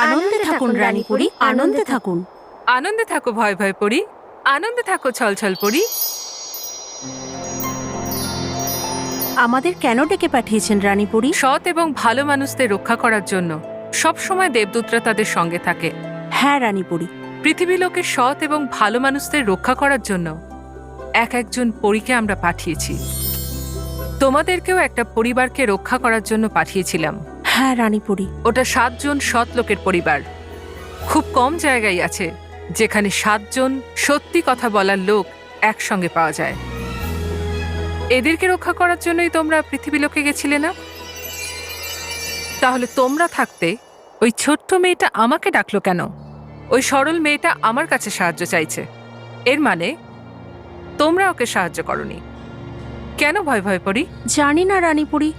আনন্দে থাকুন রানীপুরী, আনন্দে থাকুন। আনন্দে থাকো ভয় ভয় পড়ি, আনন্দে থাকো ছল ছল পড়ি। আমাদের কেন ডেকে পাঠিয়েছেন রানীপুরী? সৎ এবং ভালো মানুষদের রক্ষা করার জন্য সব সময় দেবদূতরা তাদের সঙ্গে থাকে। হ্যাঁ রানীপুরী। পৃথিবী লোকের সৎ এবং ভালো মানুষদের রক্ষা করার জন্য একজন পরীকে আমরা পাঠিয়েছি। তোমাদেরকেও একটা পরিবারকে রক্ষা করার জন্য পাঠিয়েছিলাম। হ্যাঁ রানীপুরী। ওটা 7 জন সৎ লোকের পরিবার। খুব কম জায়গায় আছে যেখানে 7 জন সত্যি কথা বলার লোক একসঙ্গে পাওয়া যায়। এদেরকে রক্ষা করার জন্যই তোমরা পৃথিবী লোকে গেছিলে না? তাহলে তোমরা থাকতে ওই ছোট্ট মেয়েটা আমাকে ডাকলো কেন? ওই সরল মেয়েটা আমার কাছে সাহায্য চাইছে, এর মানে তোমরা ওকে সাহায্য করনি। কেন ভয় ভয় পড়ি? জানি না রানীপুরী,